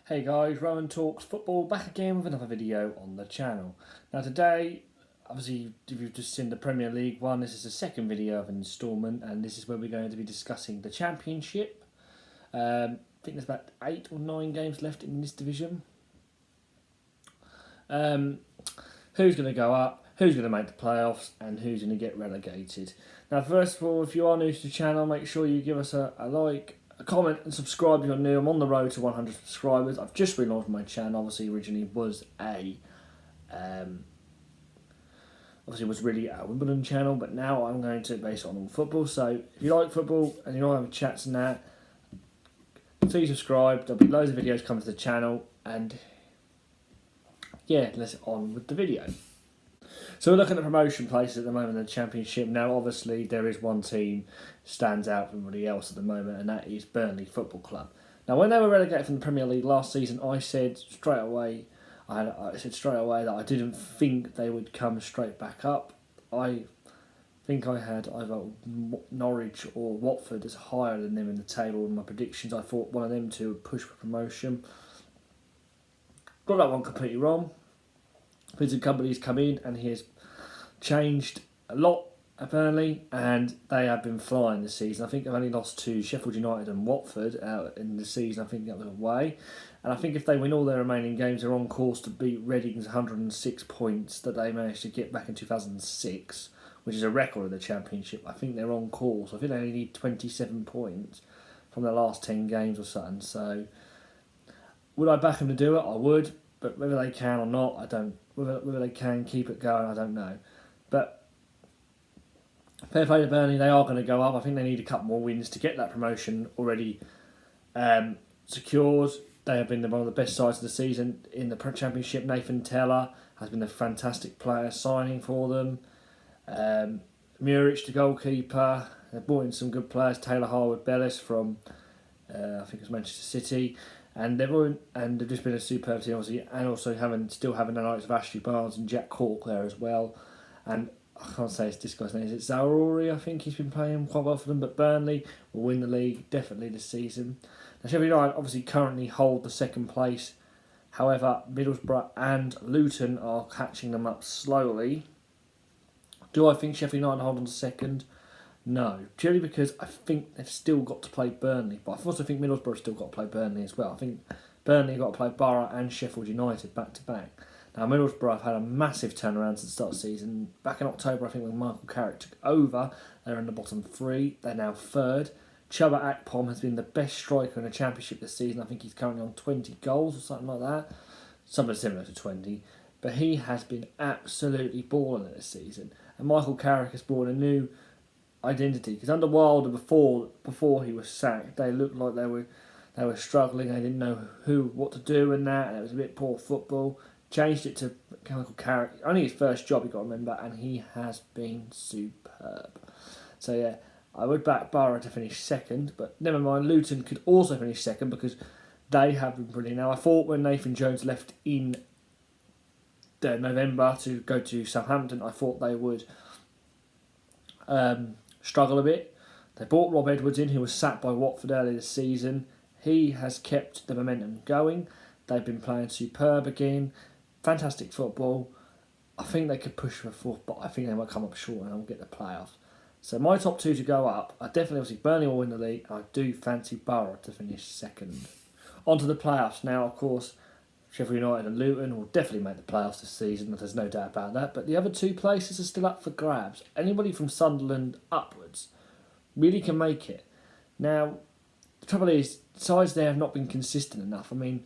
Hey guys, Rowan Talks Football back again with another video on the channel. Now today, obviously if you've just seen the Premier League one, this is the second video of an instalment and this is where we're going to be discussing the Championship. I think there's about 8 or 9 games left in this division. Who's going to go up, who's going to make the playoffs and who's going to get relegated. Now first of all, if you are new to the channel, make sure you give us a like, a comment and subscribe if you're new. I'm on the road to 100 subscribers. I've just relaunched my channel. Obviously originally was really a Wimbledon channel, but now I'm going to base it on all football. So if you like football and you like having chats and that, please subscribe. There'll be loads of videos coming to the channel, and yeah, let's get on with the video. So we're looking at promotion places at the moment in the Championship. Now obviously there is one team stands out from everybody else at the moment, and that is Burnley Football Club. Now when they were relegated from the Premier League last season, I said straight away that I didn't think they would come straight back up. I think I had either Norwich or Watford as higher than them in the table in my predictions. I thought one of them two would push for promotion. Got that one completely wrong. Vincent Kompany's come in and he has changed a lot at Burnley, and they have been flying this season. I think they've only lost to Sheffield United and Watford out in the season. I think that was away. And I think if they win all their remaining games, they're on course to beat Reading's 106 points that they managed to get back in 2006, which is a record of the Championship. I think they're on course. I think they only need 27 points from their last 10 games or something. So would I back them to do it? I would. But whether they can or not, I don't. Whether they can keep it going, I don't know. But fair play to Burnley, they are going to go up. I think they need a couple more wins to get that promotion already secured. They have been one of the best sides of the season in the Championship. Nathan Teller has been a fantastic player signing for them. Muric, the goalkeeper. They've brought in some good players. Taylor Harwood-Bellis from, I think it was Manchester City. And they've just been a superb team, obviously, and also still having the likes of Ashley Barnes and Jack Cork there as well. And I can't say this guy's name. Is it Zaroury? I think he's been playing quite well for them. But Burnley will win the league definitely this season. Now Sheffield United obviously currently hold the second place. However, Middlesbrough and Luton are catching them up slowly. Do I think Sheffield United hold on to second? No, purely because I think they've still got to play Burnley, but I also think Middlesbrough have still got to play Burnley as well. I think Burnley have got to play Borough and Sheffield United back to back. Now Middlesbrough have had a massive turnaround since the start of the season. Back in October, I think when Michael Carrick took over, they're in the bottom 3. They're now 3rd. Chuba Akpom has been the best striker in the Championship this season. I think he's currently on 20 goals or something like that. Something similar to 20. But he has been absolutely balling it this season. And Michael Carrick has brought a new identity, because under Wilder before he was sacked, they looked like they were struggling. They didn't know what to do in that, and it was a bit poor football. Changed it to Michael Carrick, only his first job, you got to remember, and he has been superb. So yeah, I would back Borough to finish second, but never mind. Luton could also finish second because they have been brilliant. Now I thought when Nathan Jones left in November to go to Southampton, I thought they would struggle a bit. They brought Rob Edwards in, who was sacked by Watford earlier this season. He has kept the momentum going. They've been playing superb again. Fantastic football. I think they could push for 4th, but I think they might come up short and they'll get the playoffs. So my top 2 to go up, I definitely obviously Burnley will win the league. I do fancy Borough to finish second. On to the playoffs now, of course. Sheffield United and Luton will definitely make the playoffs this season, there's no doubt about that. But the other 2 places are still up for grabs. Anybody from Sunderland upwards really can make it. Now, the trouble is, sides there have not been consistent enough. I mean,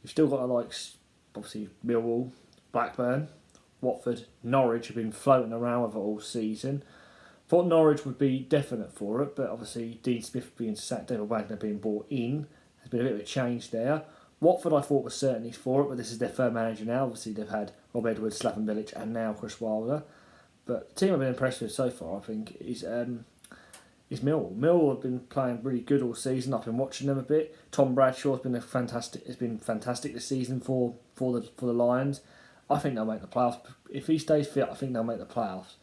you've still got the likes, obviously, Millwall, Blackburn, Watford, Norwich have been floating around with it all season. Thought Norwich would be definite for it, but obviously Dean Smith being sacked, David Wagner being brought in, there's been a bit of a change there. Watford I thought was certainly for it, but this is their third manager now. Obviously they've had Rob Edwards, Slaven Bilic and now Chris Wilder. But the team I've been impressed with so far, I think, is Millwall. Millwall have been playing really good all season. I've been watching them a bit. Tom Bradshaw has been fantastic this season for the Lions. I think they'll make the playoffs. If he stays fit, I think they'll make the playoffs.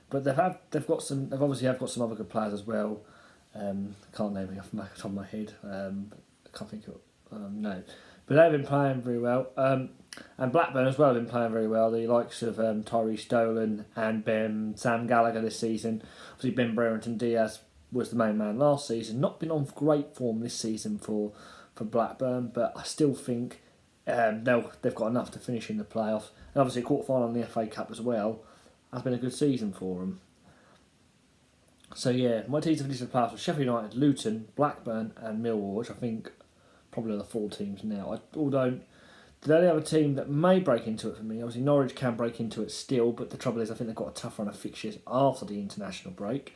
But they've obviously got some other good players as well. I can't name it off the top of my head. I can't think of no. but they've been playing very well. And Blackburn as well have been playing very well. The likes of Tyree Stolen and Sam Gallagher this season. Obviously, Ben Brereton Diaz was the main man last season. Not been on great form this season for Blackburn, but I still think they've got enough to finish in the playoffs. And obviously, a quarter-final in the FA Cup as well has been a good season for them. So yeah, my teams to finish the playoffs were Sheffield United, Luton, Blackburn and Millwall, which I think probably are the 4 teams now. The only other team that may break into it for me, obviously Norwich can break into it still, but the trouble is I think they've got a tough run of fixtures after the international break.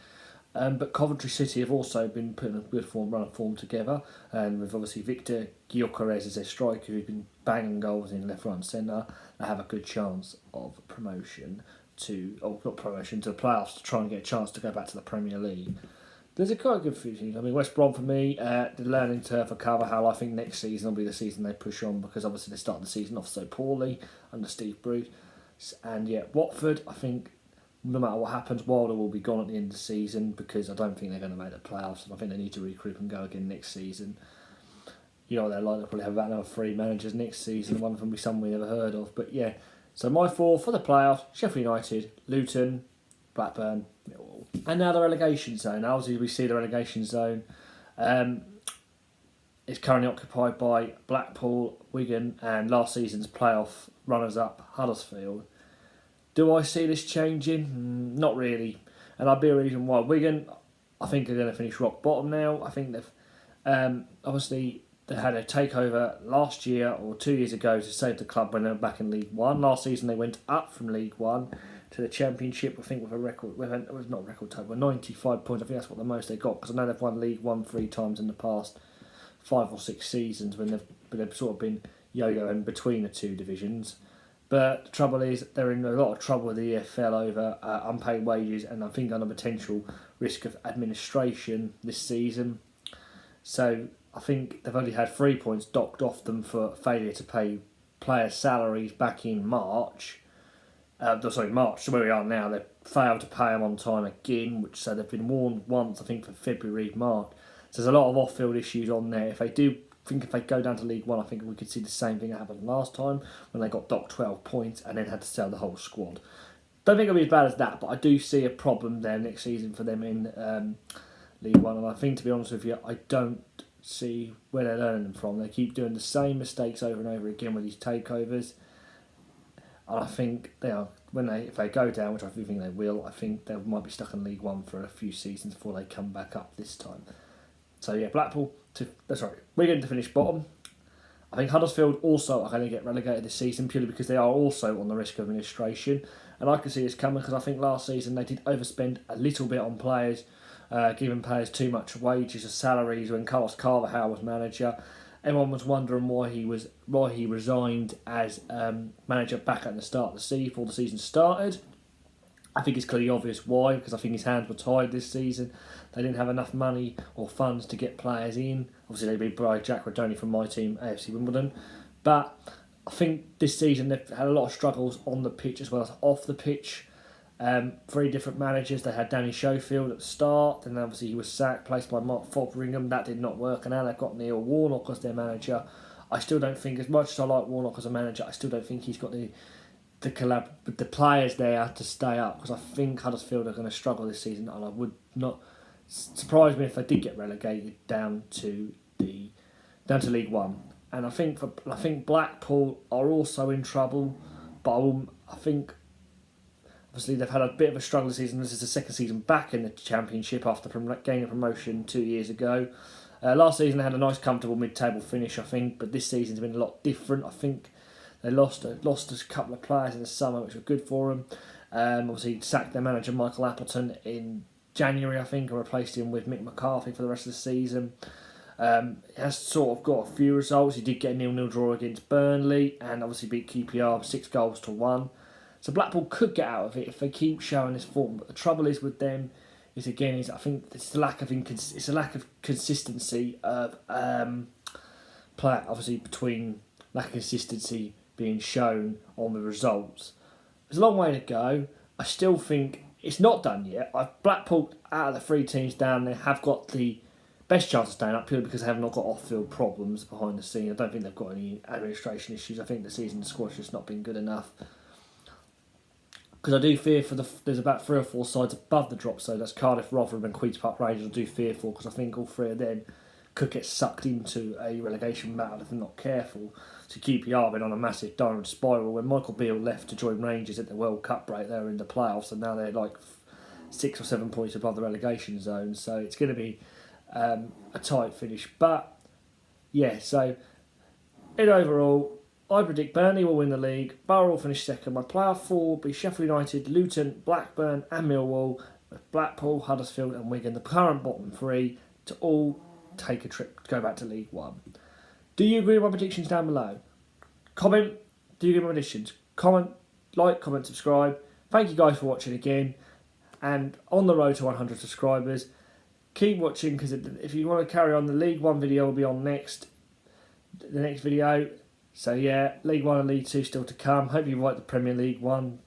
But Coventry City have also been putting a good run of form together, and with obviously Victor Gyökeres as their striker who's been banging goals in left, right and centre. They have a good chance of promotion to the playoffs to try and get a chance to go back to the Premier League. There's a quite good few teams. I mean, West Brom for me, the learning turf for Carvajal. I think next season will be the season they push on because obviously they started the season off so poorly under Steve Bruce. And yeah, Watford, I think no matter what happens, Wilder will be gone at the end of the season because I don't think they're going to make the playoffs. I think they need to regroup and go again next season. You know what they're like, they'll probably have about another 3 managers next season. One of them will be someone we never heard of. But yeah, so my 4 for the playoffs, Sheffield United, Luton, Blackburn, Millwall. And now the relegation zone. Obviously, we see the relegation zone is currently occupied by Blackpool, Wigan, and last season's playoff runners-up Huddersfield. Do I see this changing? Not really. And I'll be a reason why. Wigan, I think, are going to finish rock bottom now. I think they've obviously they had a takeover last year or 2 years ago to save the club when they were back in League One. Last season they went up from League One to the Championship, I think, with a record, it was not a record total, 95 points. I think that's what the most they got, because I know they've won League One 3 times in the past 5 or 6 seasons when they've sort of been yo-yoing between the 2 divisions. But the trouble is, they're in a lot of trouble with the EFL over unpaid wages and I think on a potential risk of administration this season. So I think they've only had 3 points docked off them for failure to pay players' salaries back in March. March, so where we are now, they've failed to pay them on time again, so they've been warned once, I think, for February, March. So there's a lot of off-field issues on there. If they go down to League One, I think we could see the same thing that happened last time when they got docked 12 points and then had to sell the whole squad. Don't think it'll be as bad as that, but I do see a problem there next season for them in League One. And I think, to be honest with you, I don't see where they're learning them from. They keep doing the same mistakes over and over again with these takeovers. And I think if they go down, which I think they will, I think they might be stuck in League One for a few seasons before they come back up this time. So yeah, Wigan to finish bottom. I think Huddersfield also are going to get relegated this season purely because they are also on the risk of administration. And I can see this coming because I think last season they did overspend a little bit on players, giving players too much wages or salaries when Carlos Carvajal was manager. Everyone was wondering why he resigned as manager back at the start of the season, before the season started. I think it's clearly obvious why, because I think his hands were tied this season. They didn't have enough money or funds to get players in. Obviously, they beat Jack Rodoni from my team, AFC Wimbledon. But I think this season they've had a lot of struggles on the pitch as well as off the pitch. 3 different managers. They had Danny Schofield at the start, then obviously he was sacked, placed by Mark Fotheringham. That did not work, and now they've got Neil Warnock as their manager. I still don't think, as much as I like Warnock as a manager, I still don't think he's got the collab with the players there to stay up, because I think Huddersfield are going to struggle this season, and I would not surprise me if they did get relegated down to League One. And I think Blackpool are also in trouble, but I think obviously they've had a bit of a struggle this season. This is the second season back in the Championship after gaining promotion 2 years ago. Last season they had a nice comfortable mid-table finish, I think, but this season's been a lot different. I think they lost a couple of players in the summer, which were good for them. Obviously sacked their manager Michael Appleton in January, I think, and replaced him with Mick McCarthy for the rest of the season. He has sort of got a few results. He did get a 0-0 draw against Burnley and obviously beat QPR 6-1. So Blackpool could get out of it if they keep showing this form. But the trouble is with them I think it's the lack of consistency of play. Obviously, between lack of consistency being shown on the results. There's a long way to go. I still think it's not done yet. Blackpool, out of the 3 teams down there, have got the best chance of staying up purely because they have not got off-field problems behind the scene. I don't think they've got any administration issues. I think the season squad's just not been good enough. Because I do fear there's about 3 or 4 sides above the drop, so that's Cardiff, Rotherham and Queen's Park Rangers. I do fear for, because I think all 3 of them could get sucked into a relegation battle if they're not careful. So QPR been on a massive downward spiral. When Michael Beale left to join Rangers at the World Cup break, they were in the playoffs, and now they're like 6 or 7 points above the relegation zone. So it's going to be a tight finish. But yeah, so in overall, I predict Burnley will win the league, Borough will finish second. My playoff 4 will be Sheffield United, Luton, Blackburn and Millwall, with Blackpool, Huddersfield and Wigan, the current bottom 3, to all take a trip to go back to League One. Do you agree with my predictions down below? Comment, do you agree with my predictions? Comment, like, comment, subscribe. Thank you guys for watching again. And on the road to 100 subscribers, keep watching, because if you want to carry on, the League One video will be on the next video. So yeah, League 1 and League 2 still to come. Hope you like the Premier League 1.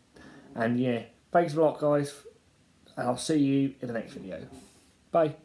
And yeah, thanks a lot guys. And I'll see you in the next video. Bye.